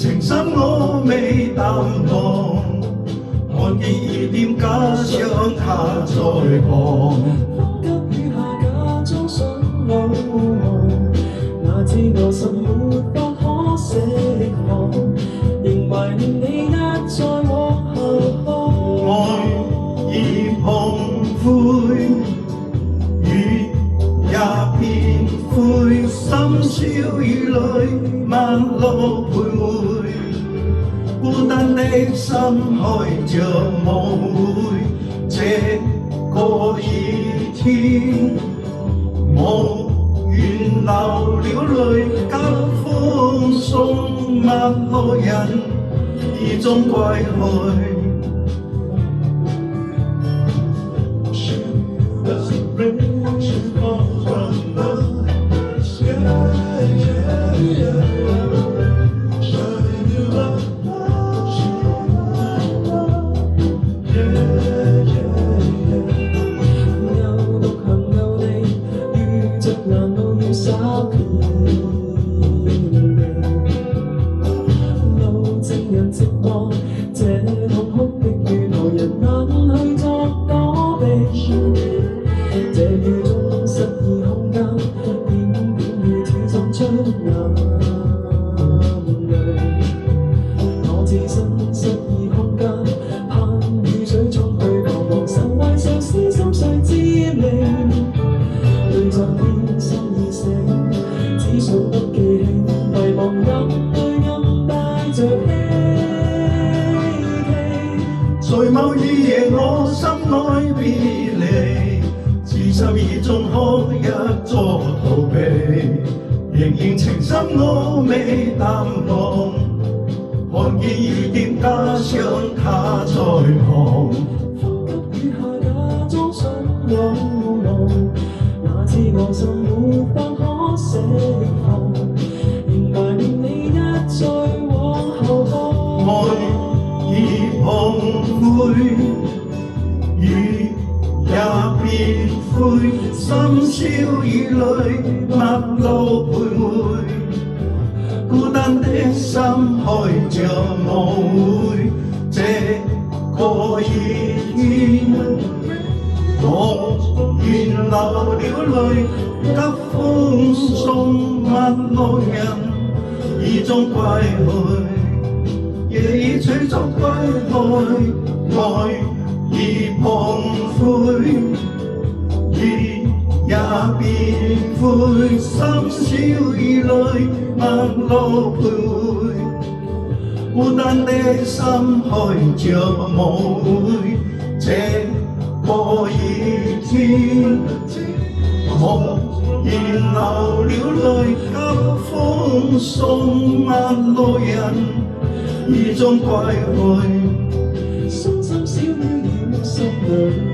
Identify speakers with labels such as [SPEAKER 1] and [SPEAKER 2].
[SPEAKER 1] 情深我未淡忘，看見疑點加上他在旁。
[SPEAKER 2] 急雨下假裝想往，哪知我心沒法可釋放，仍懷念你一再往後看。
[SPEAKER 1] 愛已碰灰，雨也變灰，深宵雨裏漫路徘徊，孤單的心開着舞會。這個熱天，我願流了淚，急風送陌路人，已終歸去。
[SPEAKER 2] 路正人寂寞，這痛哭的雨無人肯去作躲避。這秒鐘失意空間，點點雨似滲出眼淚。我置身失意空間，盼雨水沖去彷徨愁懷愁思心碎之味。對昨天心已死，只數不記起，遺忘眼淚暗帶着
[SPEAKER 1] 在某雨夜我心愛別離，自心意中可一作逃避，仍然情深我未淡忘，看見疑點加上他在旁。
[SPEAKER 2] 風急雨下假裝想往，哪知我心沒法可釋放，仍懷念你一再往後看。
[SPEAKER 1] 愛已碰灰，雨也變灰，深宵雨裏陌路徘徊，孤單的心開着舞會。這個熱天，我願流了淚，急風送陌路人，已終歸去。夜已吹作歸來，愛已碰灰，雨也變灰，深宵雨裏陌路徘徊，孤單的心開着舞會。這個熱天，我願流了淚，急風送陌路人，已終歸去。
[SPEAKER 2] 深深小雨染心裏。